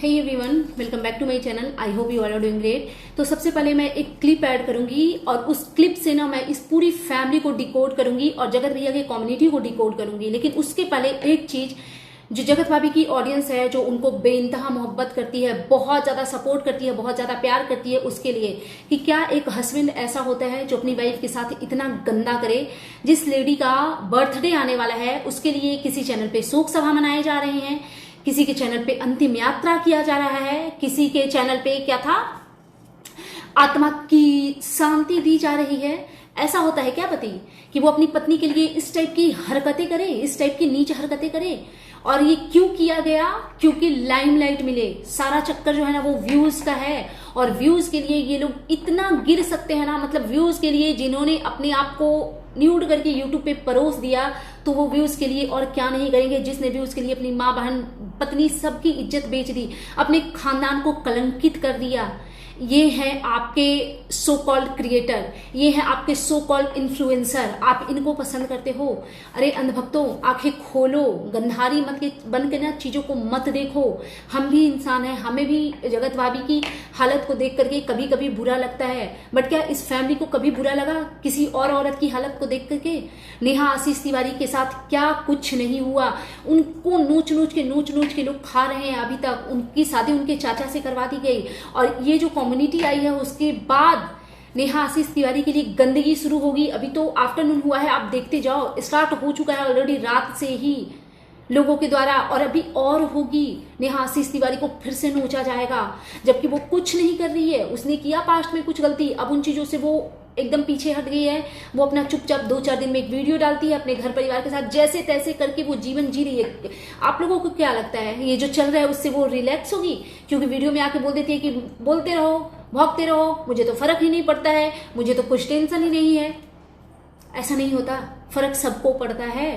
Hey everyone, welcome back to my channel. I hope you all are doing great. तो सबसे पहले मैं एक क्लिप ऐड करूंगी और उस क्लिप से ना मैं इस पूरी फैमिली को डिकोड करूंगी और जगत भैया की कम्युनिटी को डिकोड करूंगी। लेकिन उसके पहले एक चीज, जो जगत भाभी की ऑडियंस है, जो उनको बेइंतहा मोहब्बत करती है, बहुत ज्यादा सपोर्ट करती है, बहुत ज्यादा प्यार करती है, उसके लिए कि क्या एक हस्बैंड ऐसा होता है जो अपनी वाइफ के साथ इतना गंदा करे। जिस लेडी का बर्थडे आने वाला है उसके लिए किसी चैनल पे शोक सभा मनाए जा रहे हैं, किसी के चैनल पे अंतिम यात्रा किया जा रहा है, किसी के चैनल पे क्या था, आत्मा की शांति दी जा रही है। ऐसा होता है क्या पति कि वो अपनी पत्नी के लिए इस टाइप की हरकतें करे, इस टाइप की नीच हरकतें करे। और ये क्यों किया गया? क्योंकि लाइमलाइट मिले। सारा चक्कर जो है ना वो व्यूज का है और व्यूज के लिए ये लोग इतना गिर सकते हैं ना, मतलब व्यूज के लिए जिन्होंने अपने आप को न्यूड करके यूट्यूब पे परोस दिया तो वो व्यूज के लिए और क्या नहीं करेंगे। जिसने व्यूज के लिए अपनी माँ, बहन, पत्नी सबकी इज्जत बेच दी, अपने खानदान को कलंकित कर दिया। ये है आपके सो कॉल्ड क्रिएटर, ये है आपके सो कॉल्ड इन्फ्लुएंसर। आप इनको पसंद करते हो? अरे अंधभक्तों, आंखें खोलो, गंधारी मत के बन के ना चीजों को मत देखो। हम भी इंसान हैं, हमें भी जगत भाभी की हालत को देख करके कभी कभी बुरा लगता है। बट क्या इस फैमिली को कभी बुरा लगा किसी और औरत की हालत को देख करके? नेहा आशीष तिवारी के साथ क्या कुछ नहीं हुआ। उनको नोच नोच के लोग खा रहे हैं अभी तक। उनकी शादी उनके चाचा से करवा दी गई और ये जो कम्युनिटी आई है उसके बाद नेहा आशीष तिवारी के लिए गंदगी शुरू होगी। अभी तो आफ्टरनून हुआ है, आप देखते जाओ, स्टार्ट हो चुका है ऑलरेडी रात से ही लोगों के द्वारा, और अभी और होगी। नेहा आशीष तिवारी को फिर से नोचा जाएगा जबकि वो कुछ नहीं कर रही है। उसने किया पास्ट में कुछ गलती, अब उन चीजों से वो एकदम पीछे हट गई है। वो अपना चुपचाप 2-4 दिन में एक वीडियो डालती है अपने घर परिवार के साथ, जैसे तैसे करके वो जीवन जी रही है। आप लोगों को क्या लगता है ये जो चल रहा है उससे वो रिलैक्स होगी? क्योंकि वीडियो में आके बोल देती है कि बोलते रहो, भौंकते रहो, मुझे तो फर्क ही नहीं पड़ता है, मुझे तो कुछ टेंशन ही नहीं है। ऐसा नहीं होता, फर्क सबको पड़ता है।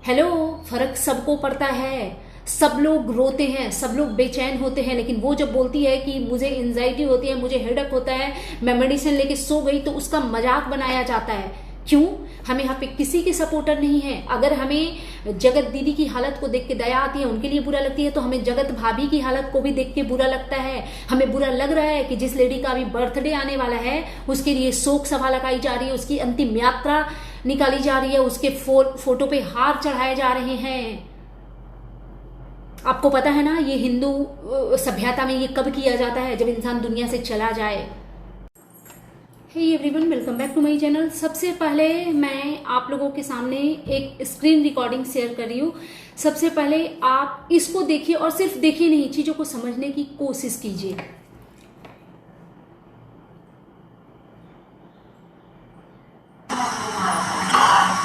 हेलो, फर्क सबको पड़ता है। सब लोग रोते हैं, सब लोग बेचैन होते हैं, लेकिन वो जब बोलती है कि मुझे एंजाइटी होती है, मुझे हेडेक होता है, मैं मेडिसिन लेके सो गई, तो उसका मजाक बनाया जाता है। क्यों? हमें यहाँ पे किसी के सपोर्टर नहीं है। अगर हमें जगत दीदी की हालत को देख के दया आती है, उनके लिए बुरा लगती है, तो हमें जगत भाभी की हालत को भी देख के बुरा लगता है। हमें बुरा लग रहा है कि जिस लेडी का अभी बर्थडे आने वाला है उसके लिए शोक सभा लगाई जा रही है, उसकी अंतिम यात्रा निकाली जा रही है, उसके फोटो पे हार चढ़ाए जा रहे हैं। आपको पता है ना ये हिंदू सभ्यता में ये कब किया जाता है? जब इंसान दुनिया से चला जाए। Hey everyone, welcome back to my channel. सबसे पहले मैं आप लोगों के सामने एक स्क्रीन रिकॉर्डिंग शेयर कर रही हूँ। सबसे पहले आप इसको देखिए और सिर्फ देखिए नहीं, चीजों को समझने की कोशिश कीजिए।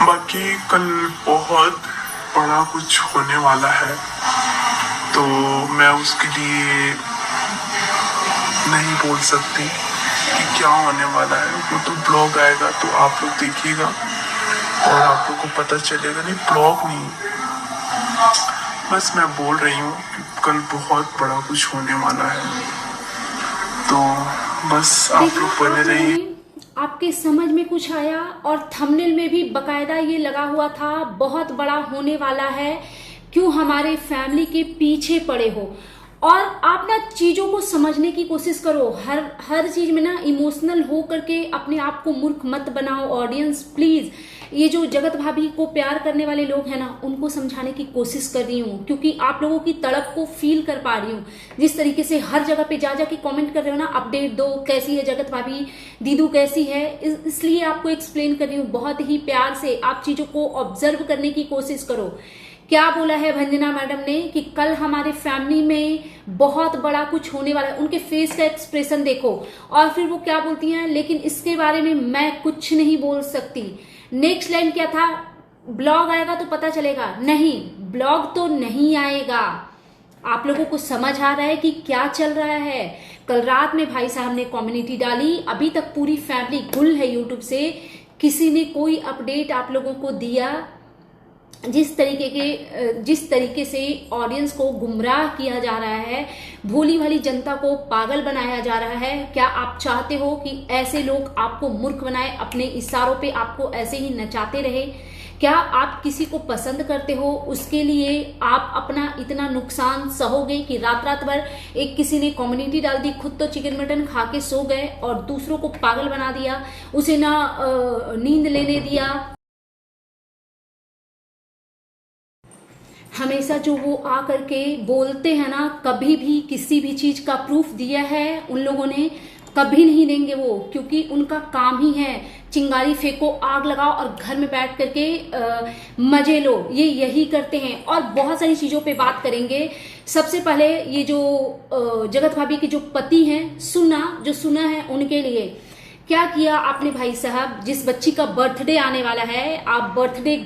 बाकी कल बहुत बड़ा कुछ होने वाला है, तो मैं उसके लिए नहीं बोल सकती कि क्या होने वाला है। वो तो ब्लॉग आएगा तो आप लोग देखिएगा और आप लोग को पता चलेगा। नहीं, ब्लॉग नहीं, बस मैं बोल रही हूँ कि कल बहुत बड़ा कुछ होने वाला है, तो बस आप लोग बने रहिए। आपके समझ में कुछ आया? और थंबनेल में भी बकायदा ये लगा हुआ था, बहुत बड़ा होने वाला है, क्यों हमारे फैमिली के पीछे पड़े हो। और आप ना चीजों को समझने की कोशिश करो। हर चीज में ना इमोशनल हो करके अपने आप को मूर्ख मत बनाओ। ऑडियंस प्लीज, ये जो जगत भाभी को प्यार करने वाले लोग हैं ना, उनको समझाने की कोशिश कर रही हूँ, क्योंकि आप लोगों की तड़प को फील कर पा रही हूँ। जिस तरीके से हर जगह पे जा के कमेंट कर रहे हो ना, अपडेट दो, कैसी है जगत भाभी, दीदू कैसी है, इसलिए आपको एक्सप्लेन कर रही हूँ बहुत ही प्यार से। आप चीजों को ऑब्जर्व करने की कोशिश करो। क्या बोला है भंजना मैडम ने कि कल हमारे फैमिली में बहुत बड़ा कुछ होने वाला है। उनके फेस का एक्सप्रेशन देखो। और फिर वो क्या बोलती हैं, लेकिन इसके बारे में मैं कुछ नहीं बोल सकती। नेक्स्ट लाइन क्या था? ब्लॉग आएगा तो पता चलेगा। नहीं, ब्लॉग तो नहीं आएगा। आप लोगों को समझ आ रहा है कि क्या चल रहा है? कल रात में भाई साहब ने कम्युनिटी डाली, अभी तक पूरी फैमिली गुल है यूट्यूब से। किसी ने कोई अपडेट आप लोगों को दिया? जिस तरीके से ऑडियंस को गुमराह किया जा रहा है, भोली भाली जनता को पागल बनाया जा रहा है। क्या आप चाहते हो कि ऐसे लोग आपको मूर्ख बनाए, अपने इशारों पे आपको ऐसे ही नचाते रहे? क्या आप किसी को पसंद करते हो, उसके लिए आप अपना इतना नुकसान सहोगे कि रात रात भर एक किसी ने कम्युनिटी डाल दी, खुद तो चिकन मटन खा के सो गए और दूसरों को पागल बना दिया, उसे ना नींद लेने दिया। हमेशा जो वो आ करके बोलते हैं ना, कभी भी किसी भी चीज का प्रूफ दिया है उन लोगों ने, कभी नहीं देंगे वो, क्योंकि उनका काम ही है चिंगारी फेंको, आग लगाओ और घर में बैठ करके मजे लो, ये यही करते हैं। और बहुत सारी चीजों पे बात करेंगे। सबसे पहले ये जो जगत भाभी के जो पति हैं, सुना है उनके लिए क्या किया आपने भाई साहब। जिस बच्ची का बर्थडे आने वाला है, आप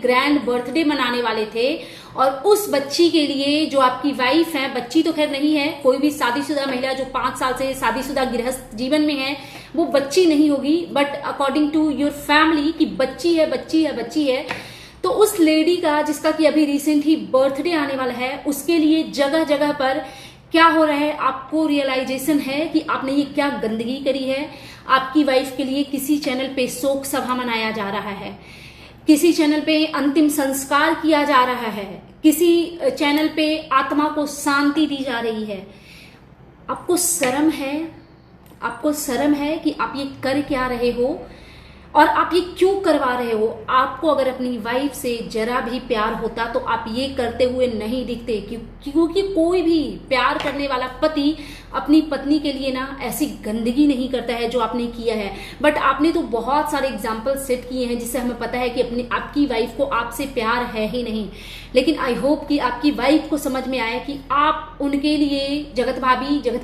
ग्रैंड बर्थडे मनाने वाले थे, और उस बच्ची के लिए जो आपकी वाइफ है, बच्ची तो खैर नहीं है, कोई भी शादीशुदा महिला जो 5 साल से शादीशुदा गृहस्थ जीवन में है वो बच्ची नहीं होगी, but according to your family कि बच्ची है, तो उस लेडी का जिसका कि अभी रिसेंट ही बर्थडे आने वाला है, उसके लिए जगह जगह पर क्या हो रहा है, आपको रियलाइजेशन है कि आपने ये क्या गंदगी करी है। आपकी वाइफ के लिए किसी चैनल पे शोक सभा मनाया जा रहा है, किसी चैनल पे अंतिम संस्कार किया जा रहा है, किसी चैनल पे आत्मा को शांति दी जा रही है। आपको शर्म है कि आप ये कर क्या रहे हो और आप ये क्यों करवा रहे हो। आपको अगर अपनी वाइफ से जरा भी प्यार होता तो आप ये करते हुए नहीं दिखते, क्योंकि कोई भी प्यार करने वाला पति अपनी पत्नी के लिए ना ऐसी गंदगी नहीं करता है जो आपने किया है। बट आपने तो बहुत सारे एग्जाम्पल सेट किए हैं जिससे हमें पता है कि आपकी वाइफ को आपसे प्यार है ही नहीं। लेकिन आई होप कि आपकी वाइफ को समझ में आया कि आप उनके लिए, जगत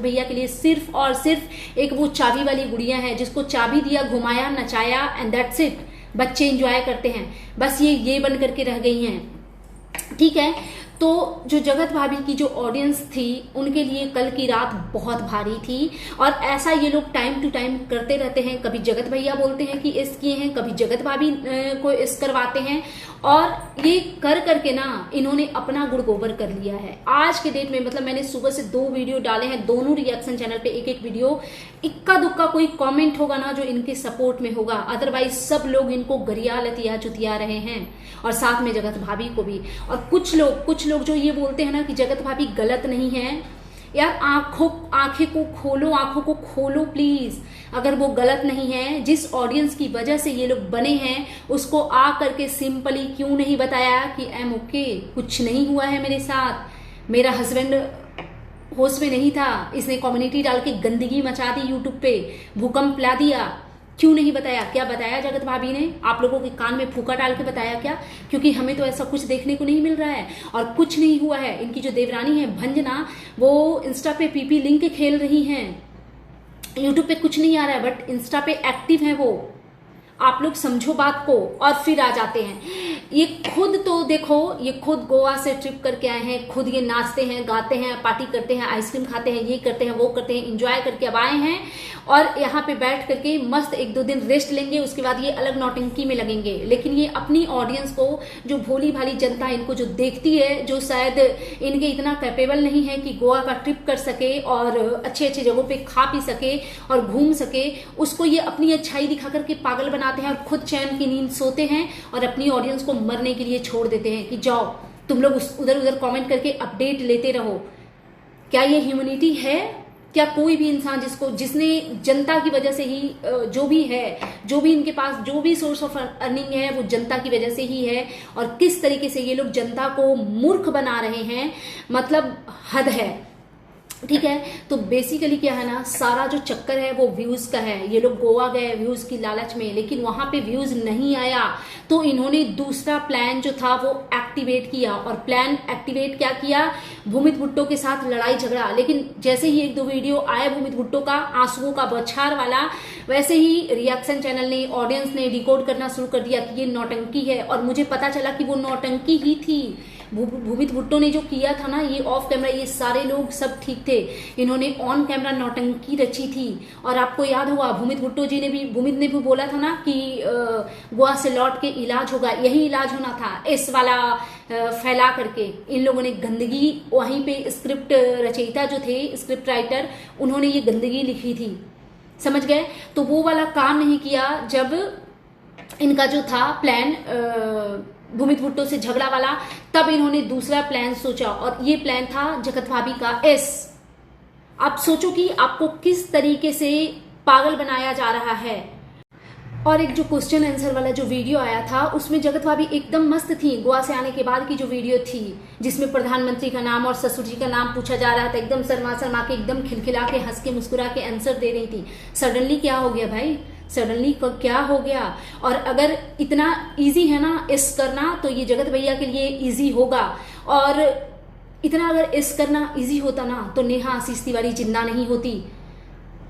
भैया के लिए सिर्फ और सिर्फ एक वो चाबी वाली गुड़िया है जिसको चाबी दिया, घुमाया, नचाया एंड दैट्स इट। बच्चे एंजॉय करते हैं, बस ये बन करके रह गई हैं। ठीक है, तो जो जगत भाभी की जो ऑडियंस थी उनके लिए कल की रात बहुत भारी थी। और ऐसा ये लोग टाइम टू टाइम करते रहते हैं, कभी जगत भैया बोलते हैं कि इस किए हैं, कभी जगत भाभी को इस करवाते हैं, और ये कर करके ना इन्होंने अपना गुड़ गोबर कर लिया है। आज के डेट में मतलब मैंने सुबह से 2 वीडियो डाले हैं, दोनों रिएक्शन चैनल पे एक वीडियो, इक्का दुक्का कोई कमेंट होगा ना जो इनके सपोर्ट में होगा, अदरवाइज सब लोग इनको गरिया लतिया चुतिया रहे हैं, और साथ में जगत भाभी को भी। और कुछ लोग जो ये बोलते हैं ना कि जगत भाभी गलत नहीं है, यार आंखों को खोलो प्लीज। अगर वो गलत नहीं है, जिस ऑडियंस की वजह से ये लोग बने हैं उसको आ करके सिंपली क्यों नहीं बताया कि एम ओके, कुछ नहीं हुआ है मेरे साथ, मेरा हस्बैंड होश में नहीं था, इसने कम्युनिटी डाल के गंदगी मचा दी, यूट्यूब पे भूकंप ला दिया। क्यों नहीं बताया? क्या बताया जगत भाभी ने? आप लोगों के कान में फूका डाल के बताया क्या? क्योंकि हमें तो ऐसा कुछ देखने को नहीं मिल रहा है और कुछ नहीं हुआ है। इनकी जो देवरानी है भंजना, वो इंस्टा पे पीपी लिंक खेल रही हैं, यूट्यूब पे कुछ नहीं आ रहा है बट इंस्टा पे एक्टिव है वो। आप लोग समझो बात को। और फिर आ जाते हैं ये खुद, तो देखो ये खुद गोवा से ट्रिप करके आए हैं, खुद ये नाचते हैं, गाते हैं, पार्टी करते हैं, आइसक्रीम खाते हैं, ये करते हैं, वो करते हैं, एंजॉय करके अब आए हैं और यहाँ पे बैठ करके मस्त 1-2 दिन रेस्ट लेंगे, उसके बाद ये अलग नौटंकी में लगेंगे। लेकिन ये अपनी ऑडियंस को, जो भोली भाली जनता इनको जो देखती है, जो शायद इनके इतना कैपेबल नहीं है कि गोवा का ट्रिप कर सके और अच्छे अच्छे जगहों पे खा पी सके और घूम सके, उसको ये अपनी अच्छाई दिखा करके पागल बनाते हैं और खुद चैन की नींद सोते हैं और अपनी ऑडियंस को मरने के लिए छोड़ देते हैं कि जाओ तुम लोग उधर उधर कमेंट करके अपडेट लेते रहो। क्या ये ह्यूमैनिटी है? क्या कोई भी इंसान जिसने जनता की वजह से ही जो भी है, जो भी इनके पास जो भी सोर्स ऑफ अर्निंग है वो जनता की वजह से ही है, और किस तरीके से ये लोग जनता को मूर्ख बना रहे हैं, मतलब हद है। ठीक है, तो बेसिकली क्या है ना, सारा जो चक्कर है वो व्यूज का है। ये लोग गोवा गए व्यूज की लालच में, लेकिन वहां पे व्यूज नहीं आया तो इन्होंने दूसरा प्लान जो था वो एक्टिवेट किया। और प्लान एक्टिवेट क्या किया? भूमित भुट्टो के साथ लड़ाई झगड़ा। लेकिन जैसे ही 1-2 वीडियो आया भूमित भुट्टो का आंसुओं का बौछार वाला, वैसे ही रिएक्शन चैनल ने, ऑडियंस ने डिकोड करना शुरू कर दिया कि ये नौटंकी है। और मुझे पता चला कि वो नौटंकी ही थी। भूमित भुट्टो ने जो किया था ना, ये ऑफ कैमरा, ये सारे लोग सब ठीक थे, इन्होंने ऑन कैमरा नौटंकी रची थी। और आपको याद होगा भूमित ने भी बोला था ना कि गोवा से लौट के इलाज होगा, यही इलाज होना था, इस वाला फैला करके। इन लोगों ने गंदगी, वहीं पे स्क्रिप्ट रचयिता जो थे, स्क्रिप्ट राइटर, उन्होंने ये गंदगी लिखी थी, समझ गए? तो वो वाला काम नहीं किया जब इनका जो था प्लान भूमित भुट्टो से झगड़ा वाला, तब इन्होंने दूसरा प्लान सोचा और ये प्लान था जगत भाभी का एस। आप सोचो कि आपको किस तरीके से पागल बनाया जा रहा है। और एक जो क्वेश्चन आंसर वाला जो वीडियो आया था उसमें जगत भाभी एकदम मस्त थी। गोवा से आने के बाद की जो वीडियो थी जिसमें प्रधानमंत्री का नाम और ससुर जी का नाम पूछा जा रहा था, एकदम शर्मा शर्मा के, एकदम खिलखिला के, हंस के, मुस्कुरा के आंसर दे रही थी। सडनली क्या हो गया भाई, सडनली क्या हो गया। और अगर इतना इजी है ना इस करना, तो ये जगत भैया के लिए इजी होगा। और इतना अगर इस करना इजी होता ना तो नेहा आशीष तिवारी जिंदा नहीं होती,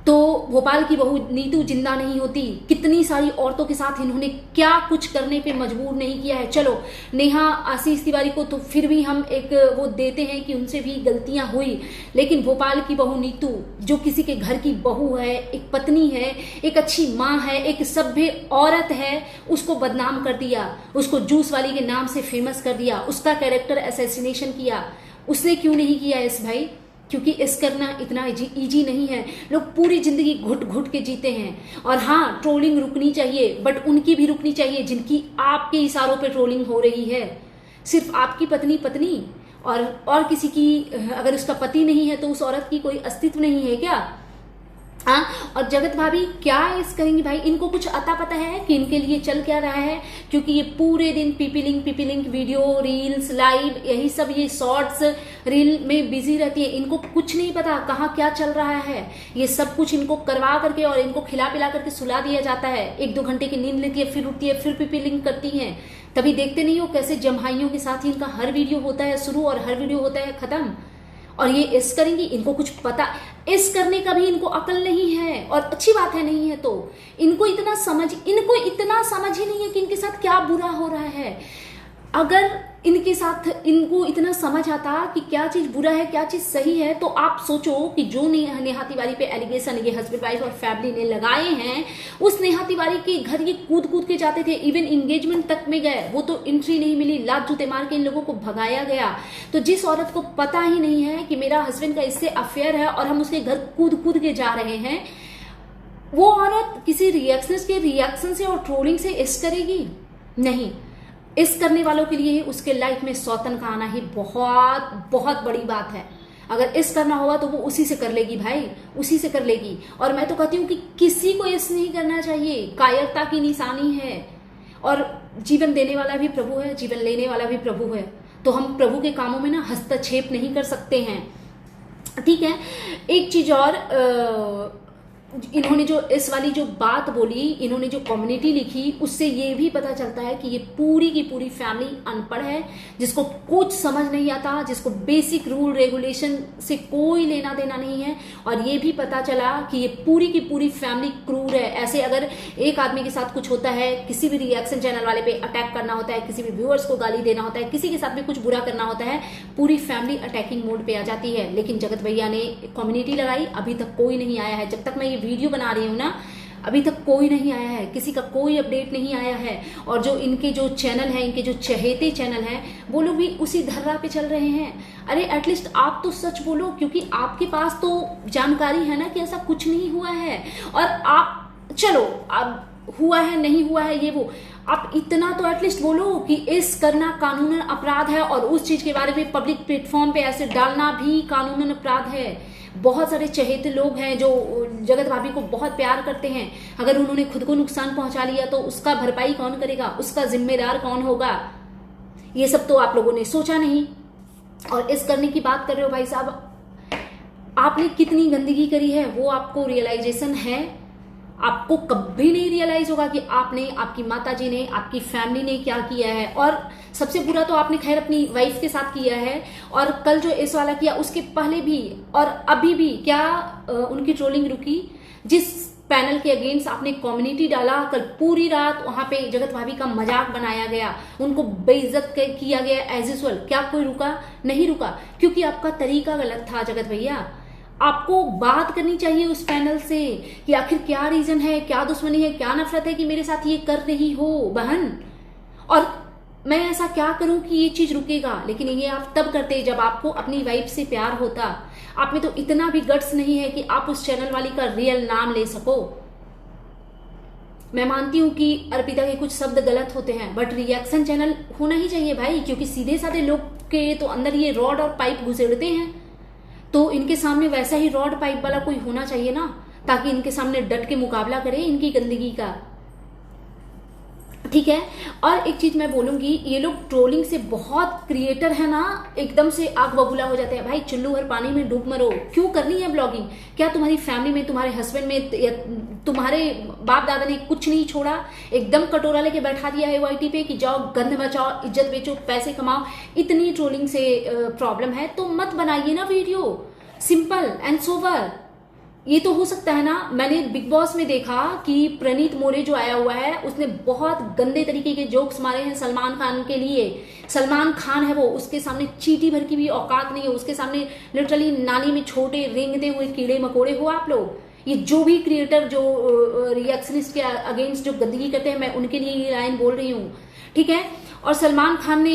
तो भोपाल की बहू नीतू जिंदा नहीं होती। कितनी सारी औरतों के साथ इन्होंने क्या कुछ करने पे मजबूर नहीं किया है। चलो नेहा आशीष तिवारी को तो फिर भी हम एक वो देते हैं कि उनसे भी गलतियां हुई, लेकिन भोपाल की बहू नीतू जो किसी के घर की बहू है, एक पत्नी है, एक अच्छी माँ है, एक सभ्य औरत है, उसको बदनाम कर दिया, उसको जूस वाली के नाम से फेमस कर दिया, उसका कैरेक्टर असैसिनेशन किया। उसने क्यों नहीं किया इस भाई? क्योंकि इस करना इतना इजी नहीं है। लोग पूरी जिंदगी घुट घुट के जीते हैं। और हाँ, ट्रोलिंग रुकनी चाहिए, बट उनकी भी रुकनी चाहिए जिनकी आपके इशारों पे ट्रोलिंग हो रही है। सिर्फ आपकी पत्नी और किसी की, अगर उसका पति नहीं है तो उस औरत की कोई अस्तित्व नहीं है क्या? हाँ, और जगत भाभी क्या इस करेंगी भाई? इनको कुछ अता पता है कि इनके लिए चल क्या रहा है? क्योंकि ये पूरे दिन PP link video, reels, live, यही सब, ये शॉर्ट्स रील में बिजी रहती है। इनको कुछ नहीं पता कहाँ क्या चल रहा है। ये सब कुछ इनको करवा करके और इनको खिला पिला करके सुला दिया जाता है। 1-2 घंटे की नींद लेती है, फिर उठती है, फिर पीपी लिंक करती है। तभी देखते नहीं हो कैसे जमहाइयों के साथ ही इनका हर वीडियो होता है शुरू और हर वीडियो होता है खत्म। और ये इस करेंगी, इनको कुछ पता इस करने का भी इनको अकल नहीं है। और अच्छी बात है, नहीं है तो इनको इतना समझ ही नहीं है कि इनके साथ क्या बुरा हो रहा है। अगर इनको इतना समझ आता कि क्या चीज बुरा है क्या चीज सही है, तो आप सोचो कि जो नेहा तिवारी पे एलिगेशन ये हस्बैंड वाइफ और फैमिली ने लगाए हैं, उस नेहा तिवारी के घर ये कूद के जाते थे, इवन एंगेजमेंट तक में गए, वो तो एंट्री नहीं मिली, लात जूते मार के इन लोगों को भगाया गया। तो जिस औरत को पता ही नहीं है कि मेरा हस्बैंड का इससे अफेयर है और हम उसके घर कूद के जा रहे हैं, वो औरत किसी रिएक्शन से और ट्रोलिंग से इस करेगी? नहीं। इस करने वालों के लिए उसके लाइफ में सौतन का आना ही बहुत बहुत बड़ी बात है। अगर इस करना होगा तो वो उसी से कर लेगी भाई, उसी से कर लेगी। और मैं तो कहती हूँ कि किसी को इस नहीं करना चाहिए, कायरता की निशानी है। और जीवन देने वाला भी प्रभु है, जीवन लेने वाला भी प्रभु है, तो हम प्रभु के कामों में ना हस्तक्षेप नहीं कर सकते हैं। ठीक है, एक चीज और, इन्होंने जो इस वाली जो बात बोली, इन्होंने जो कम्युनिटी लिखी, उससे ये भी पता चलता है कि ये पूरी की पूरी फैमिली अनपढ़ है, जिसको कुछ समझ नहीं आता, जिसको बेसिक रूल रेगुलेशन से कोई लेना देना नहीं है। और ये भी पता चला कि ये पूरी की पूरी फैमिली क्रूर है। ऐसे अगर एक आदमी के साथ कुछ होता है, किसी भी रिएक्शन चैनल वाले पे अटैक करना होता है, किसी भी व्यूअर्स को गाली देना होता है, किसी के साथ भी कुछ बुरा करना होता है, पूरी फैमिली अटैकिंग मोड पे आ जाती है। लेकिन जगत भैया ने कम्युनिटी लगाई, अभी तक कोई नहीं आया है। जब तक मैं वीडियो बना रही हूँ ना, अभी तक कोई नहीं आया है, किसी का कोई अपडेट नहीं आया है। और जो इनके जो चैनल है, इनके जो चहेते चैनल हैं, वो लोग भी उसी धर्रा पे चल रहे हैं। अरे एटलीस्ट आप तो सच बोलो, क्योंकि आपके पास तो जानकारी है ना कि ऐसा कुछ नहीं हुआ है। और आप चलो, अब हुआ है नहीं हुआ है ये वो, आप इतना तो एटलीस्ट बोलो कि इस करना कानूनन अपराध है, और उस चीज के बारे में पब्लिक प्लेटफॉर्म पे ऐसे डालना भी कानूनन अपराध है। बहुत सारे चहेते लोग हैं जो जगत भाभी को बहुत प्यार करते हैं। अगर उन्होंने खुद को नुकसान पहुंचा लिया तो उसका भरपाई कौन करेगा, उसका जिम्मेदार कौन होगा? ये सब तो आप लोगों ने सोचा नहीं। और इस करने की बात कर रहे हो भाई साहब, आपने कितनी गंदगी करी है वो आपको रियलाइजेशन है? आपको कभी नहीं रियलाइज होगा कि आपने, आपकी माताजी ने, आपकी फैमिली ने क्या किया है। और सबसे बुरा तो आपने खैर अपनी वाइफ के साथ किया है, और कल जो इस वाला किया उसके पहले भी और अभी भी क्या उनकी ट्रोलिंग रुकी? जिस पैनल के अगेंस्ट आपने कम्युनिटी डाला, कल पूरी रात वहां पे जगत भाभी का मजाक बनाया गया, उनको बेइज्जत किया गया एज यूजुअल। क्या कोई रुका? नहीं रुका, क्योंकि आपका तरीका गलत था जगत भैया। आपको बात करनी चाहिए उस पैनल से कि आखिर क्या रीजन है, क्या दुश्मनी है, क्या नफरत है कि मेरे साथ ये कर रही हो बहन, और मैं ऐसा क्या करूं कि ये चीज रुकेगा। लेकिन ये आप तब करते जब आपको अपनी वाइफ से प्यार होता। आप में तो इतना भी गट्स नहीं है कि आप उस चैनल वाली का रियल नाम ले सको। मैं मानती हूँ कि अर्पिता के कुछ शब्द गलत होते हैं, बट रिएक्शन चैनल होना ही चाहिए भाई, क्योंकि सीधे साधे लोग के तो अंदर ये रॉड और पाइप घुसेड़ते हैं, तो इनके सामने वैसा ही रॉड पाइप वाला कोई होना चाहिए ना, ताकि इनके सामने डट के मुकाबला करे इनकी गंदगी का। ठीक है। और एक चीज मैं बोलूंगी, ये लोग ट्रोलिंग से बहुत क्रिएटर है ना, एकदम से आग बबूला हो जाते हैं। भाई चुल्लू भर पानी में डूब मरो, क्यों करनी है ब्लॉगिंग? क्या तुम्हारी फैमिली में, तुम्हारे हस्बैंड में या तुम्हारे बाप दादा ने कुछ नहीं छोड़ा? एकदम कटोरा लेके बैठा दिया है वाईटी पे कि जाओ गंद बचाओ, इज्जत बेचो, पैसे कमाओ। इतनी ट्रोलिंग से प्रॉब्लम है तो मत बनाइए ना वीडियो, सिंपल एंड सोबर। ये तो हो सकता है ना। मैंने बिग बॉस में देखा कि प्रणीत मोरे जो आया हुआ है, उसने बहुत गंदे तरीके के जोक्स मारे हैं सलमान खान के लिए। सलमान खान है वो, उसके सामने चींटी भर की भी औकात नहीं है, उसके सामने लिटरली नाली में छोटे रेंगते हुए कीड़े मकोड़े हो आप लोग। ये जो भी क्रिएटर जो रिएक्शनिस्ट के अगेंस्ट जो गंदगी करते हैं, मैं उनके लिए ये लाइन बोल रही हूँ, ठीक है। और सलमान खान ने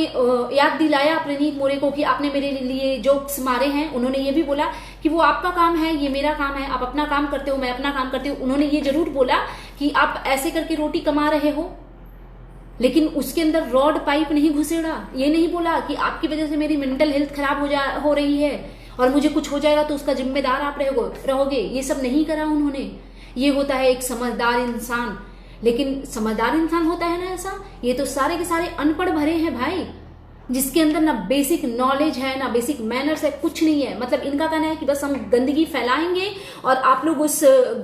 याद दिलाया प्रणीत मोरे को कि आपने मेरे लिए जोक्स मारे हैं। उन्होंने ये भी बोला कि वो आपका काम है, ये मेरा काम है, आप अपना काम करते हो, मैं अपना काम करती हूँ। उन्होंने ये जरूर बोला कि आप ऐसे करके रोटी कमा रहे हो, लेकिन उसके अंदर रॉड पाइप नहीं घुसेड़ा। ये नहीं बोला कि आपकी वजह से मेरी मेंटल हेल्थ खराब हो रही है और मुझे कुछ हो जाएगा तो उसका जिम्मेदार आप रहोगे। ये सब नहीं करा उन्होंने। ये होता है एक समझदार इंसान, लेकिन समझदार इंसान होता है ना ऐसा? ये तो सारे के सारे अनपढ़ भरे हैं भाई, जिसके अंदर ना बेसिक नॉलेज है ना बेसिक मैनर्स है, कुछ नहीं है। मतलब इनका कहना है कि बस हम गंदगी फैलाएंगे और आप लोग उस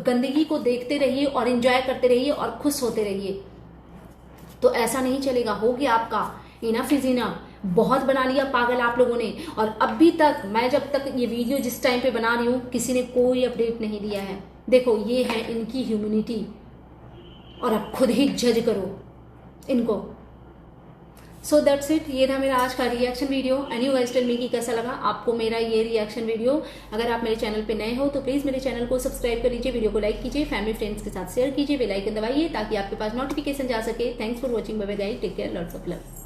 गंदगी को देखते रहिए और एंजॉय करते रहिए और खुश होते रहिए। तो ऐसा नहीं चलेगा। हो गया आपका इनफ इज इनफ, बहुत बना लिया पागल आप लोगों ने। और अभी तक मैं जब तक ये वीडियो जिस टाइम पे बना रही हूँ, किसी ने कोई अपडेट नहीं दिया है। देखो ये है इनकी ह्यूमैनिटी, और आप खुद ही जज करो इनको। So that's it. ये था मेरा आज का reaction video. And you guys tell me कि कैसा लगा आपको मेरा ये रिएक्शन वीडियो। अगर आप मेरे चैनल पे नए हो तो प्लीज मेरे चैनल को सब्सक्राइब कर लीजिए, वीडियो को लाइक कीजिए, फैमिली फ्रेंड्स के साथ शेयर कीजिए, बेल आइकन दबाइए ताकि आपके पास नोटिफिकेशन जा सके। Thanks for watching, bye bye guys, take care, lots of love.